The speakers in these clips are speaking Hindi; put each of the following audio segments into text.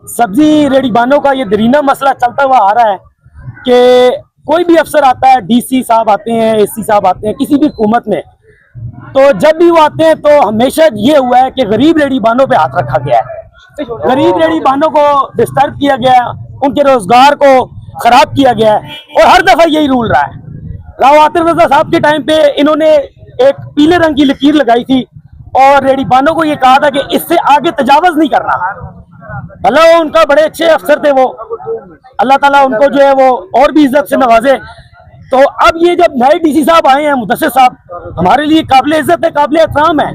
सब्जी रेडी बानों का ये दरीना मसला चलता हुआ आ रहा है कि कोई भी अफसर आता है, डीसी साहब आते हैं, एसी साहब आते हैं किसी भी हुकूमत में, तो जब भी वो आते हैं तो हमेशा ये हुआ है कि गरीब रेडी बानों पे हाथ रखा गया है, गरीब रेडी बानों को डिस्टर्ब किया गया है, उनके रोजगार को खराब किया गया है और हर दफा यही रूल रहा है। राव आतिफ रज़ा साहब के टाइम पे इन्होंने एक पीले रंग की लकीर लगाई थी और रेडी बानों को ये कहा था कि इससे आगे तजावज नहीं करना। भला उनका बड़े अच्छे अफसर थे वो, अल्लाह ताला उनको जो है वो और भी इज्जत से नवाजे। तो अब ये जब नए डीसी साहब आए हैं, मुदस्सिर साहब, हमारे लिए काबिल इज्जत है, काबिल एहतराम है,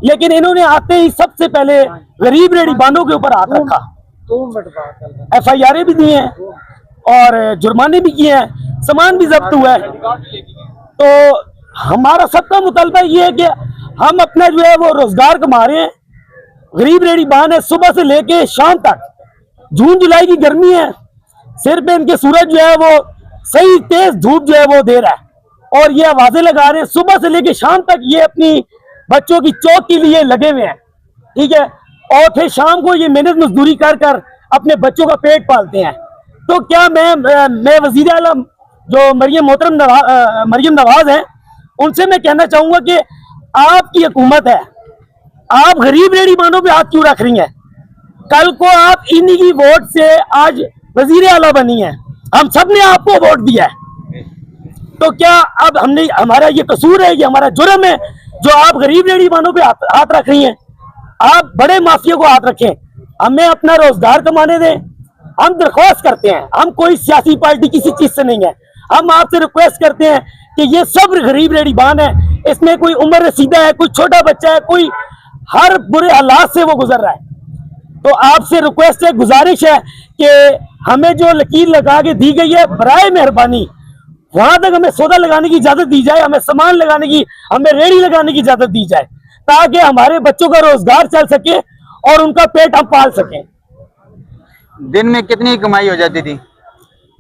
लेकिन इन्होंने आते ही सबसे पहले गरीब रेडी बानों के ऊपर हाथ रखा। FIR भी दी हैं और जुर्माने भी किए हैं, सामान भी जब्त हुआ है। तो हमारा सबका मुतालबा ये है कि हम अपना जो है वो रोजगार कमा रहे हैं। गरीब रेडी बान है, सुबह से लेके शाम तक, जून जुलाई की गर्मी है, सिर पे इनके सूरज जो है वो सही तेज धूप जो है वो दे रहा है और ये आवाजें लगा रहे हैं। सुबह से लेके शाम तक ये अपनी बच्चों की चौक के लिए लगे हुए हैं, ठीक है, और फिर शाम को ये मेहनत मजदूरी कर कर अपने बच्चों का पेट पालते हैं। तो क्या मैं वजीर आलम जो मरियम नवाज हैं, उनसे मैं कहना चाहूंगा कि आपकी हुकूमत है, आप गरीब रेडी बानों पे हाथ क्यों रख रही हैं? कल को आप इन्हीं की वोट से आज वजीर आला बनी है, हम सब ने आपको वोट दिया है, तो क्या अब हमने, हमारा ये कसूर है, ये हमारा जुर्म है जो आप गरीब रेडी बानों पे हाथ रख रही हैं? आप बड़े माफिया को हाथ रखें, हमें अपना रोजगार कमाने दें। हम दरख्वास्त करते हैं, हम कोई सियासी पार्टी किसी चीज से नहीं है, हम आपसे रिक्वेस्ट करते हैं कि ये सब गरीब रेडी बान है, इसमें कोई उम्र रसीदा है, कोई छोटा बच्चा है, कोई हर बुरे हालात से वो गुजर रहा है। तो आपसे रिक्वेस्ट है, गुजारिश है कि हमें जो लकीर लगा के दी गई है, बराए मेहरबानी वहां तक हमें सौदा लगाने की इजाजत दी जाए, हमें सामान लगाने की, हमें रेडी लगाने की इजाजत दी जाए, ताकि हमारे बच्चों का रोजगार चल सके और उनका पेट हम पाल सकें। दिन में कितनी कमाई हो जाती थी?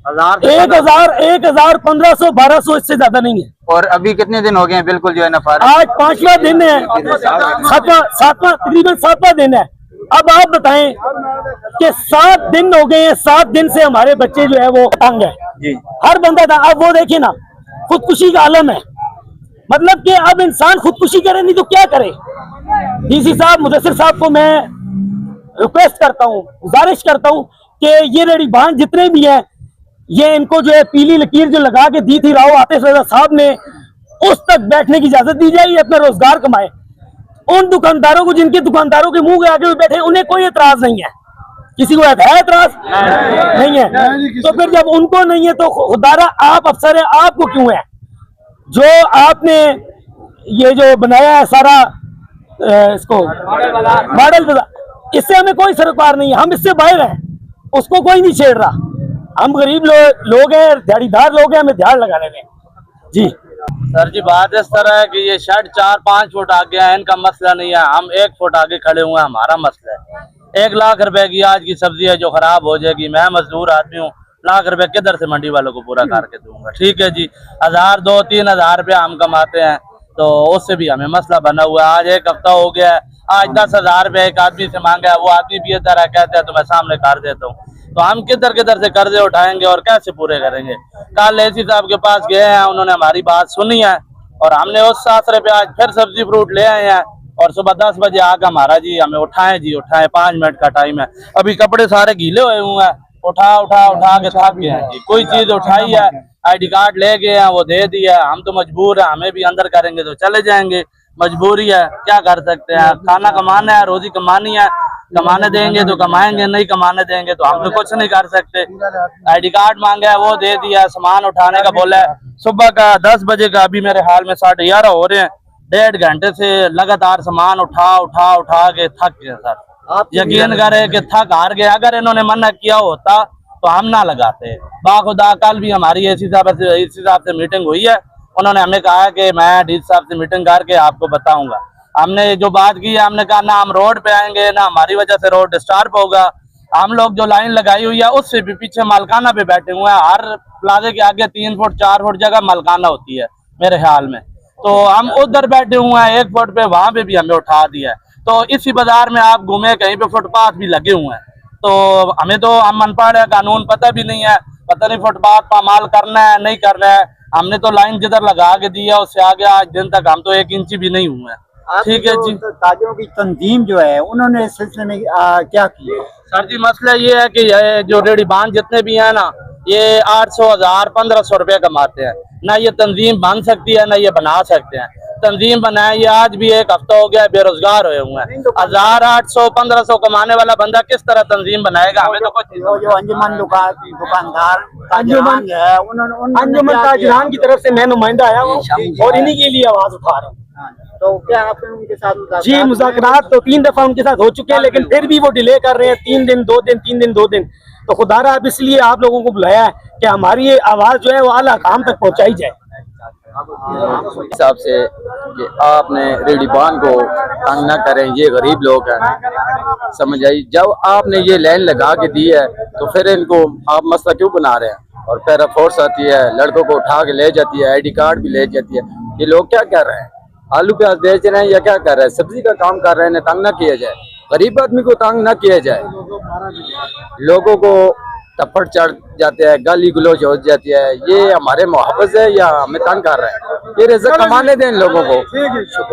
1000, 1500, 1200, इससे ज्यादा नहीं है। और अभी कितने दिन हो गए हैं बिल्कुल जो है ना फारिग? आज 5वां दिन है, तकरीबन 7वां दिन है। अब आप बताएं कि 7 दिन हो गए हैं, 7 दिन से हमारे बच्चे जो है वो तंग है जी। हर बंदा था। अब वो देखिए ना, खुदकुशी का आलम है, मतलब कि अब इंसान खुदकुशी करे नहीं तो क्या करे। डीसी साहब, मुदस्सिर साहब को मैं रिक्वेस्ट करता हूँ, गुजारिश करता हूँ कि ये रेडी बान जितने भी हैं, ये इनको जो है पीली लकीर जो लगा के दी थी राव आतिफ रज़ा साहब ने, उस तक बैठने की इजाजत दी जाए, अपना रोजगार कमाए। उन दुकानदारों को, जिनके दुकानदारों के मुंह के आगे बैठे, उन्हें कोई एतराज नहीं है। किसी को है एतराज? नहीं है। तो फिर जब उनको नहीं है तो खुदारा आप अफसर है, आपको क्यों है? जो आपने ये जो बनाया है सारा इसको मॉडल बाजार, इससे हमें कोई सरोकार नहीं है, हम इससे बाहर हैं, उसको कोई नहीं छेड़ रहा। हम गरीब लोग हैं, दिहाड़ीदार लोग हैं, हमें ध्यान लगाने दें जी। सर जी, बात इस तरह है कि ये शेड 4-5 फुट आगे है, इनका मसला नहीं है, हम 1 फुट आगे खड़े हुए हैं, हमारा मसला है। 1 लाख रुपए की आज की सब्जी है जो खराब हो जाएगी, मैं मजदूर आदमी हूँ, लाख रुपए किधर से मंडी वालों को पूरा करके दूंगा? ठीक है जी, 1000, 2-3 हजार रुपया हम कमाते हैं, तो उससे भी हमें मसला बना हुआ है। आज 1 हफ्ता हो गया है, आज 10,000 रुपये एक आदमी से मांगा है, वो आदमी भी इधर है, कहते हैं तो मैं सामने कर देता हूँ। तो हम किधर से कर्जे उठाएंगे और कैसे पूरे करेंगे? कल एसी साहब के पास गए हैं, उन्होंने हमारी बात सुनी है और हमने उस आसरे पे आज फिर सब्जी फ्रूट ले आए हैं और सुबह 10 बजे आकर हमारा जी हमें उठाएं 5 मिनट का टाइम है। अभी कपड़े सारे गीले हुए हैं, उठा के थक गए हैं जी। कोई चीज उठाई है, ID कार्ड ले गए हैं, वो दे दिया, हम तो मजबूर है, हमें भी अंदर करेंगे तो चले जाएंगे, मजबूरी है, क्या कर सकते हैं। खाना कमाना है, रोजी कमानी है, कमाने देंगे तो कमाएंगे, नहीं कमाने देंगे तो हम तो कुछ नहीं कर सकते। ID कार्ड मांगा है, वो दे दिया, सामान उठाने का बोला है, सुबह का 10 बजे का, अभी मेरे हाल में 11:30 हो रहे हैं, 1.5 घंटे से लगातार सामान उठा के थक गए सर। यकीन करें कि थक हार गए। अगर इन्होंने मना किया होता तो हम ना लगाते। बाखुदा कल भी हमारी एसी साहब से मीटिंग हुई है, उन्होंने हमें कहा कि मैं डीसी साहब से मीटिंग करके आपको बताऊंगा। हमने जो बात की है, हमने कहा ना हम रोड पे आएंगे, ना हमारी वजह से रोड डिस्टर्ब होगा। हम लोग जो लाइन लगाई हुई है उससे भी पीछे मालकाना पे बैठे हुए हैं। हर प्लाजे के आगे 3 फुट 4 फुट जगह मालकाना होती है मेरे ख्याल में, तो हम उधर बैठे हुए हैं 1 फुट पे, वहां पे भी हमें उठा दिया है। तो इसी बाजार में आप घूमे कहीं पे फुटपाथ भी लगे हुए हैं, तो हमें तो हम अनपढ़ है, कानून पता भी नहीं है, पता नहीं फुटपाथ पामाल करना है नहीं करना है। हमने तो लाइन जिधर लगा के दी है उससे आगे आज दिन तक हम तो 1 इंच भी नहीं हुए हैं। ठीक है जी। ताजिरों की तंजीम जो है उन्होंने इस सिलसिले में क्या किया? सर जी मसला ये है कि ये जो रेडी बांध जितने भी हैं ना, ये 800, 1000, 1500 रुपये कमाते हैं। ना ये तंजीम बन सकती है ना ये बना सकते हैं। तंजीम बनाए ये आज भी 1 हफ्ता हो गया बेरोजगार हुए हुए हैं। 1000, 800, 1500 कमाने वाला बंदा किस तरह तंजीम बनाएगा? हमें तो कुछ जो अंजुमन दुकानदार अंजुमन है उन्होंने अंजुमन ताजरान की तरफ से मैं नुमाइंदा आया हूँ और इन्हीं के लिए आवाज उठा रहा हूँ। तो क्या आपने उनके साथ जी मुज़ाकरात तो 3 दफा उनके साथ हो चुके हैं, लेकिन फिर भी वो डिले कर रहे हैं 3 दिन 2 दिन 3 दिन 2 दिन। तो खुदारा अब इसलिए आप लोगों को बुलाया है कि हमारी ये आवाज जो है वो आला काम तक पहुंचाई जाए। हिसाब से कि आपने रेडीबान को तंग न करें, ये गरीब लोग हैं, समझ आई। जब आपने ये लाइन लगा के दी है तो फिर इनको आप मसला क्यों बना रहे हैं? और पैरा फोर्स आती है, लड़कों को उठा के ले जाती है, ID कार्ड भी ले जाती है। ये लोग क्या कर रहे हैं? आलू प्याज बेच रहे हैं या क्या कर रहे हैं? सब्जी का काम कर रहे हैं, तंग न किया जाए, गरीब आदमी को तंग न किया जाए। लोगों को टप्पड़ चढ़ जाते हैं, गाली गलौज हो जाती है, ये हमारे मुहावजे है या हमें तंग कर रहे हैं? ये रिज़्क़ कमाने दें इन लोगों को। शुक्रिया।